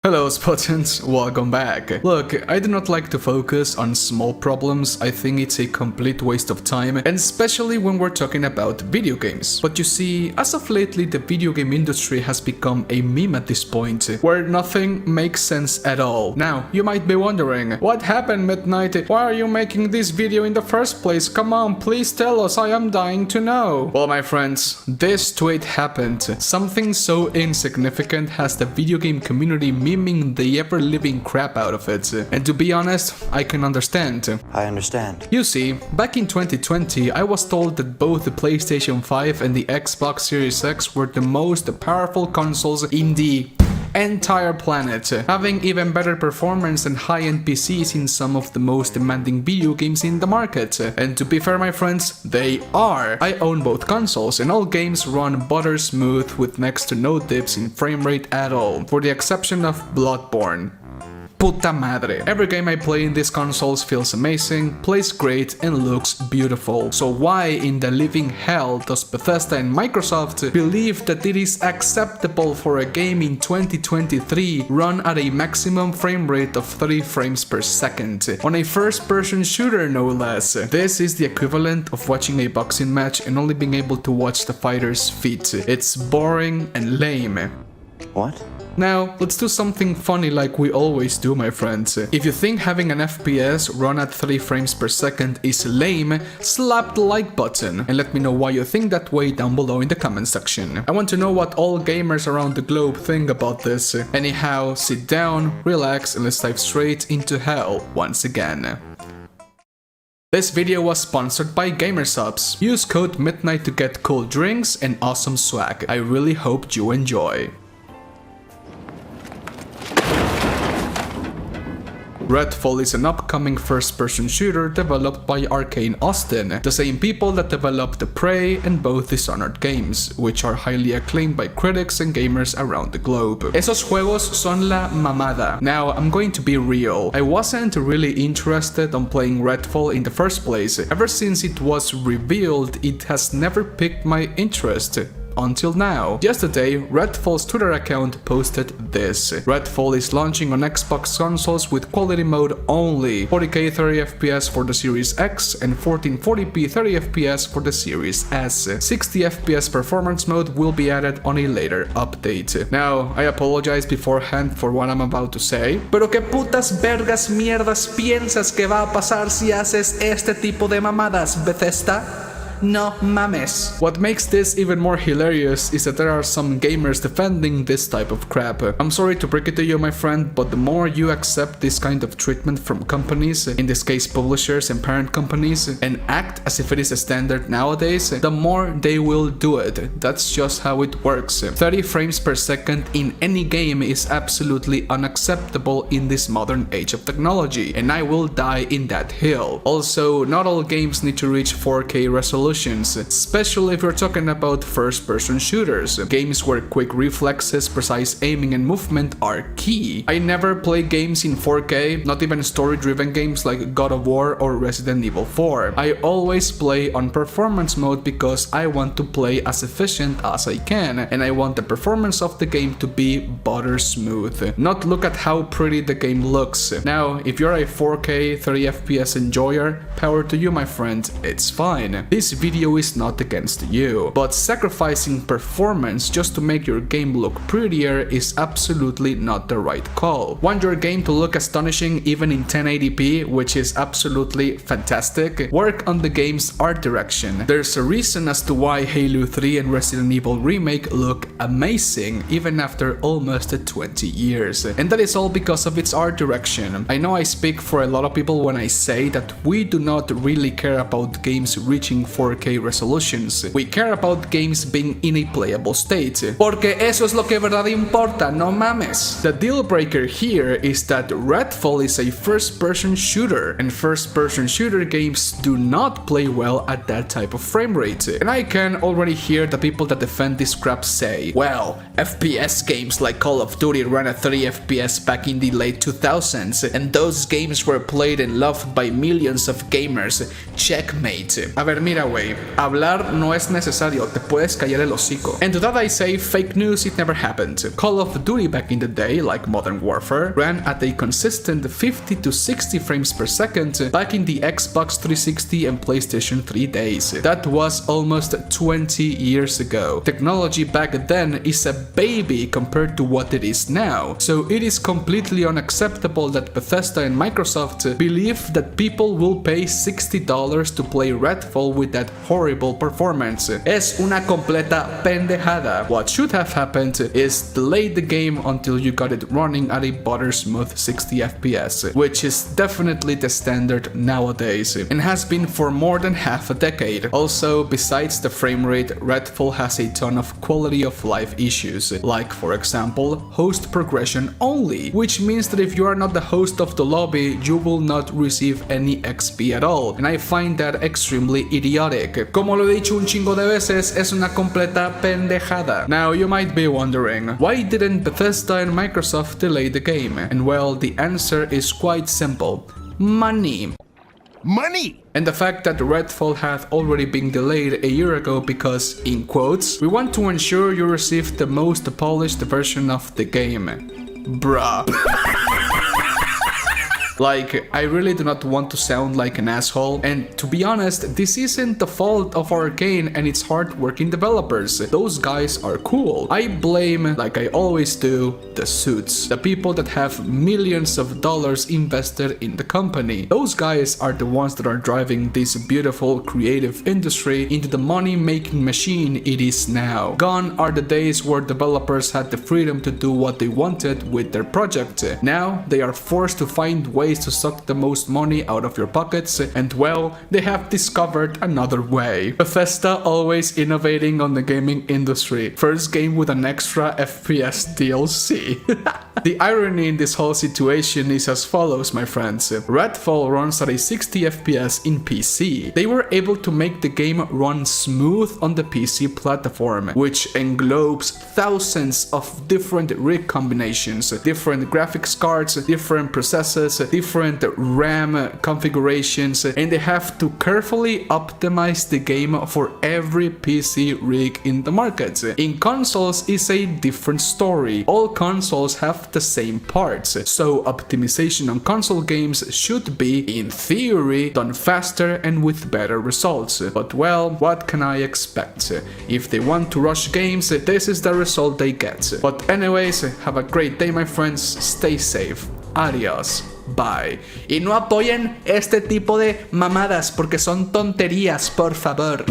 Hello Spartans, welcome back. Look, I do not like to focus on small problems. I think it's a complete waste of time, and especially when we're talking about video games. But you see, as of lately the video game industry has become a meme at this point, where nothing makes sense at all. Now, you might be wondering, what happened Midnight? Why are you making this video in the first place? Come on, please tell us, I am dying to know. Well my friends, this tweet happened. Something so insignificant has the video game community memeing the ever-living crap out of it. And to be honest, I can understand. I understand. You see, back in 2020, I was told that both the PlayStation 5 and the Xbox Series X were the most powerful consoles in the entire planet, having even better performance than high-end PCs in some of the most demanding video games in the market. And to be fair my friends, they are. I own both consoles and all games run butter smooth with next to no dips in frame rate at all, for the exception of Bloodborne. Puta madre. Every game I play in these consoles feels amazing, plays great and looks beautiful. So why in the living hell does Bethesda and Microsoft believe that it is acceptable for a game in 2023 run at a maximum frame rate of 30 frames per second, on a first-person shooter no less? This is the equivalent of watching a boxing match and only being able to watch the fighter's feet. It's boring and lame. What? Now, let's do something funny like we always do, my friends. If you think having an FPS run at 30 frames per second is lame, slap the like button and let me know why you think that way down below in the comment section. I want to know what all gamers around the globe think about this. Anyhow, sit down, relax, and let's dive straight into hell once again. This video was sponsored by Gamersubs. Use code MIDNIGHT to get cool drinks and awesome swag. I really hope you enjoy. Redfall is an upcoming first-person shooter developed by Arcane Austin, the same people that developed Prey and both Dishonored games, which are highly acclaimed by critics and gamers around the globe. Esos juegos son la mamada. Now, I'm going to be real. I wasn't really interested on playing Redfall in the first place. Ever since it was revealed, it has never piqued my interest. Until now. Yesterday, Redfall's Twitter account posted this. Redfall is launching on Xbox consoles with quality mode only, 40K 30fps for the Series X and 1440p 30fps for the Series S. 60fps performance mode will be added on a later update. Now, I apologize beforehand for what I'm about to say. Pero qué putas vergas mierdas piensas que va a pasar si haces este tipo de mamadas, Bethesda? No mames. What makes this even more hilarious is that there are some gamers defending this type of crap. I'm sorry to break it to you, my friend, but the more you accept this kind of treatment from companies, in this case publishers and parent companies, and act as if it is a standard nowadays, the more they will do it. That's just how it works. 30 frames per second in any game is absolutely unacceptable in this modern age of technology, and I will die in that hill. Also, not all games need to reach 4K resolution, especially if you're talking about first-person shooters, games where quick reflexes, precise aiming and movement are key. I never play games in 4K, not even story-driven games like God of War or Resident Evil 4. I always play on performance mode because I want to play as efficient as I can, and I want the performance of the game to be butter smooth, not look at how pretty the game looks. Now, if you're a 4K 30fps enjoyer, power to you, my friend, it's fine. This video is not against you, but sacrificing performance just to make your game look prettier is absolutely not the right call. Want your game to look astonishing even in 1080p, which is absolutely fantastic? Work on the game's art direction. There's a reason as to why Halo 3 and Resident Evil Remake look amazing even after almost 20 years, and that is all because of its art direction. I know I speak for a lot of people when I say that we do not really care about games reaching 4K resolutions. We care about games being in a playable state. Porque eso es lo que verdad importa, no mames. The deal breaker here is that Redfall is a first-person shooter, and first-person shooter games do not play well at that type of frame rate. And I can already hear the people that defend this crap say, well, FPS games like Call of Duty ran at 30 FPS back in the late 2000s, and those games were played and loved by millions of gamers. Checkmate. A ver, mira, Anyway, hablar no es necesario, te puedes callar el hocico. And to that I say, fake news, it never happened. Call of Duty back in the day, like Modern Warfare, ran at a consistent 50 to 60 frames per second back in the Xbox 360 and PlayStation 3 days. That was almost 20 years ago. Technology back then is a baby compared to what it is now, so it is completely unacceptable that Bethesda and Microsoft believe that people will pay $60 to play Redfall with that horrible performance. Es una completa pendejada. What should have happened is delay the game until you got it running at a buttersmooth 60 FPS, which is definitely the standard nowadays, and has been for more than half a decade. Also, besides the frame rate, Redfall has a ton of quality of life issues, like for example, host progression only, which means that if you are not the host of the lobby, you will not receive any XP at all, and I find that extremely idiotic. Como lo he dicho un chingo de veces, es una completa pendejada. Now you might be wondering, why didn't Bethesda and Microsoft delay the game? And well, the answer is quite simple. Money. Money! And the fact that Redfall had already been delayed a year ago because, in quotes, we want to ensure you receive the most polished version of the game. Bruh. Like, I really do not want to sound like an asshole, and to be honest, this isn't the fault of Arcane and its hard-working developers. Those guys are cool. I blame, like I always do, the suits. The people that have millions of dollars invested in the company. Those guys are the ones that are driving this beautiful creative industry into the money-making machine it is now. Gone are the days where developers had the freedom to do what they wanted with their project. Now, they are forced to find ways to suck the most money out of your pockets, and well, they have discovered another way. Bethesda always innovating on the gaming industry. First game with an extra FPS DLC. The irony in this whole situation is as follows, my friends. Redfall runs at a 60 FPS in PC. They were able to make the game run smooth on the PC platform, which englobes thousands of different rig combinations, different graphics cards, different processors, different RAM configurations, and they have to carefully optimize the game for every PC rig in the market. In consoles, it's a different story. All consoles have the same parts, so optimization on console games should be, in theory, done faster and with better results. But well, what can I expect? If they want to rush games, this is the result they get. But anyways, have a great day, my friends. Stay safe. Adiós. Bye. Y no apoyen este tipo de mamadas porque son tonterías, por favor.